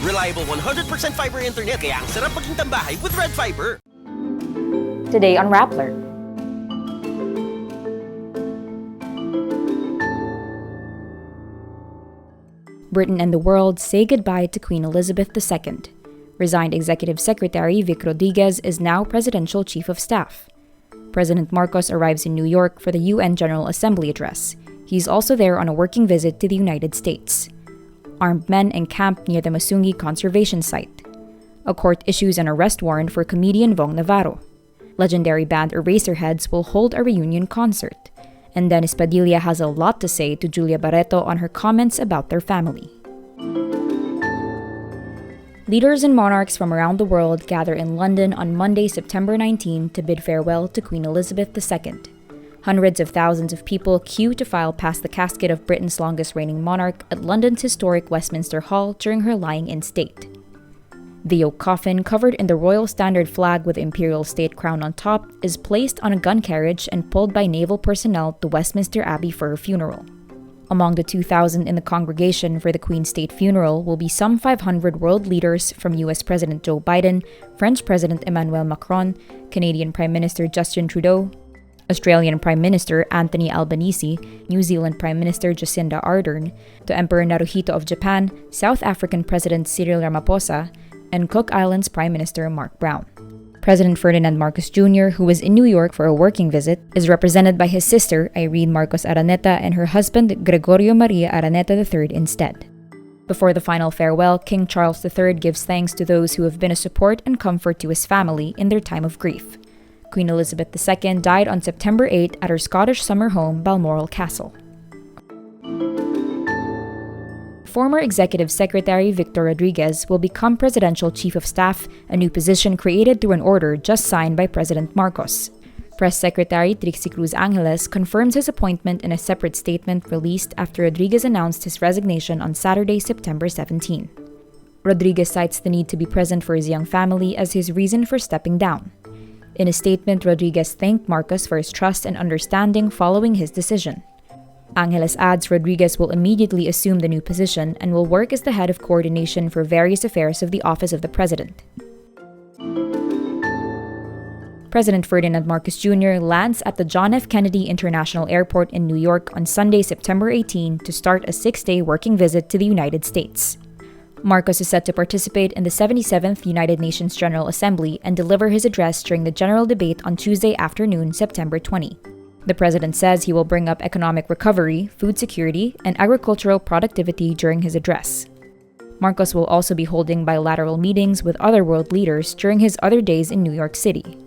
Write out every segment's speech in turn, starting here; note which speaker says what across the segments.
Speaker 1: Reliable 100% fiber internet kaya ang sarap maging tambahay with Red Fiber.
Speaker 2: Today on Rappler. Britain and the world say goodbye to Queen Elizabeth II. Resigned Executive Secretary Vic Rodriguez is now Presidential Chief of Staff. President Marcos arrives in New York for the UN General Assembly address. He's also there on a working visit to the United States. Armed men encamped near the Masungi conservation site. A court issues an arrest warrant for comedian Vhong Navarro. Legendary band Eraserheads will hold a reunion concert. And Dennis Padilla has a lot to say to Julia Barretto on her comments about their family. Leaders and monarchs from around the world gather in London on Monday, September 19 to bid farewell to Queen Elizabeth II. Hundreds of thousands of people queue to file past the casket of Britain's longest reigning monarch at London's historic Westminster Hall during her lying-in state. The oak coffin, covered in the Royal Standard flag with imperial state crown on top, is placed on a gun carriage and pulled by naval personnel to Westminster Abbey for her funeral. Among the 2,000 in the congregation for the Queen's state funeral will be some 500 world leaders from US President Joe Biden, French President Emmanuel Macron, Canadian Prime Minister Justin Trudeau, Australian Prime Minister Anthony Albanese, New Zealand Prime Minister Jacinda Ardern, to Emperor Naruhito of Japan, South African President Cyril Ramaphosa, and Cook Islands Prime Minister Mark Brown. President Ferdinand Marcos Jr., who was in New York for a working visit, is represented by his sister Irene Marcos Araneta and her husband Gregorio Maria Araneta III instead. Before the final farewell, King Charles III gives thanks to those who have been a support and comfort to his family in their time of grief. Queen Elizabeth II died on September 8 at her Scottish summer home, Balmoral Castle. Former Executive Secretary Vic Rodriguez will become Presidential Chief of Staff, a new position created through an order just signed by President Marcos. Press Secretary Trixie Cruz Angeles confirms his appointment in a separate statement released after Rodriguez announced his resignation on Saturday, September 17. Rodriguez cites the need to be present for his young family as his reason for stepping down. In a statement, Rodriguez thanked Marcos for his trust and understanding following his decision. Angeles adds Rodriguez will immediately assume the new position and will work as the head of coordination for various affairs of the Office of the President. President Ferdinand Marcos Jr. lands at the John F. Kennedy International Airport in New York on Sunday, September 18 to start a 6-day working visit to the United States. Marcos is set to participate in the 77th United Nations General Assembly and deliver his address during the general debate on Tuesday afternoon, September 20. The president says he will bring up economic recovery, food security, and agricultural productivity during his address. Marcos will also be holding bilateral meetings with other world leaders during his other days in New York City.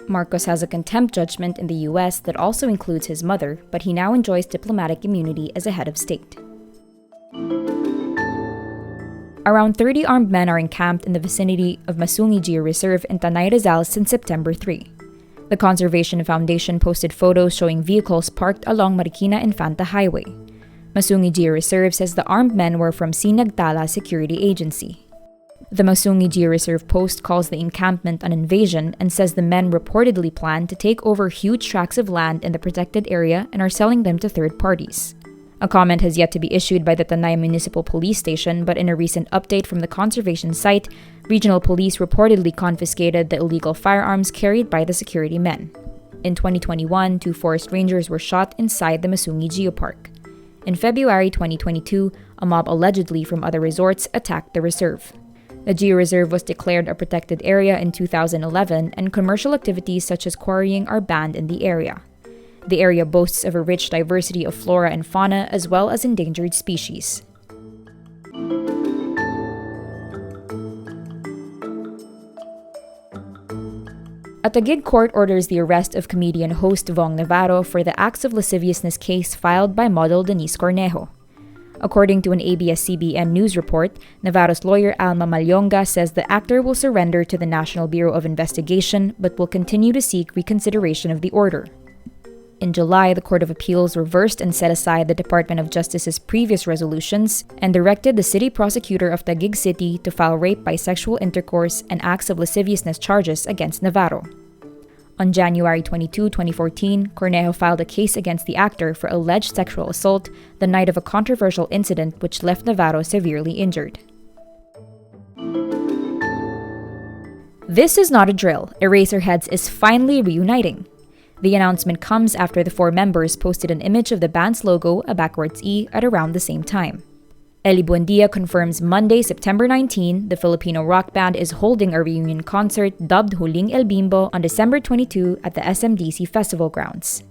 Speaker 2: Marcos has a contempt judgment in the US that also includes his mother, but he now enjoys diplomatic immunity as a head of state. Around 30 armed men are encamped in the vicinity of Masungi Geo Reserve in Tanay Rizal since September 3. The Conservation Foundation posted photos showing vehicles parked along Marikina Infanta Highway. Masungi Geo Reserve says the armed men were from Sinagtala Security Agency. The Masungi Geo Reserve post calls the encampment an invasion and says the men reportedly plan to take over huge tracts of land in the protected area and are selling them to third parties. A comment has yet to be issued by the Tanay Municipal Police Station, but in a recent update from the conservation site, regional police reportedly confiscated the illegal firearms carried by the security men. In 2021, 2 forest rangers were shot inside the Masungi Geopark. In February 2022, a mob allegedly from other resorts attacked the reserve. The Geo Reserve was declared a protected area in 2011, and commercial activities such as quarrying are banned in the area. The area boasts of a rich diversity of flora and fauna as well as endangered species. A Taguig court orders the arrest of comedian host Vhong Navarro for the acts of lasciviousness case filed by model Denise Cornejo. According to an ABS-CBN news report, Navarro's lawyer Alma Malyonga says the actor will surrender to the National Bureau of Investigation but will continue to seek reconsideration of the order. In July, the Court of Appeals reversed and set aside the Department of Justice's previous resolutions and directed the city prosecutor of Taguig City to file rape by sexual intercourse and acts of lasciviousness charges against Navarro. On January 22, 2014, Cornejo filed a case against the actor for alleged sexual assault the night of a controversial incident which left Navarro severely injured. This is not a drill. Eraserheads is finally reuniting. The announcement comes after the four members posted an image of the band's logo, a backwards E, at around the same time. Ely Buendia confirms Monday, September 19, the Filipino rock band is holding a reunion concert dubbed Huling El Bimbo on December 22 at the SMDC Festival grounds.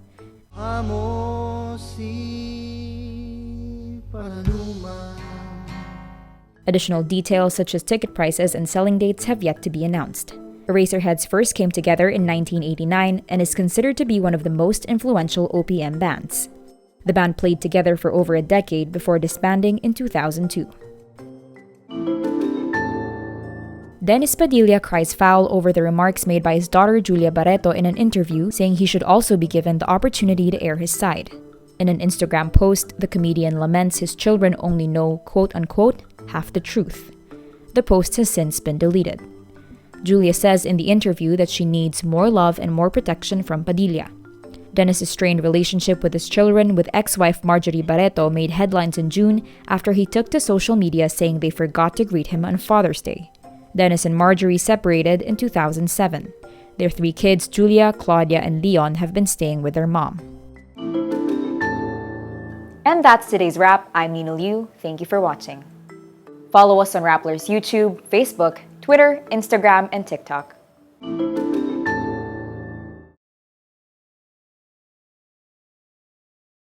Speaker 2: Additional details such as ticket prices and selling dates have yet to be announced. Eraserheads first came together in 1989 and is considered to be one of the most influential OPM bands. The band played together for over a decade before disbanding in 2002. Dennis Padilla cries foul over the remarks made by his daughter Julia Barretto in an interview, saying he should also be given the opportunity to air his side. In an Instagram post, the comedian laments his children only know, quote-unquote, half the truth. The post has since been deleted. Julia says in the interview that she needs more love and more protection from Padilla. Dennis' strained relationship with his children with ex-wife Marjorie Barretto made headlines in June after he took to social media saying they forgot to greet him on Father's Day. Dennis and Marjorie separated in 2007. Their three kids, Julia, Claudia, and Leon, have been staying with their mom. And that's today's wrap. I'm Nina Liu. Thank you for watching. Follow us on Rappler's YouTube, Facebook, Twitter, Instagram, and TikTok.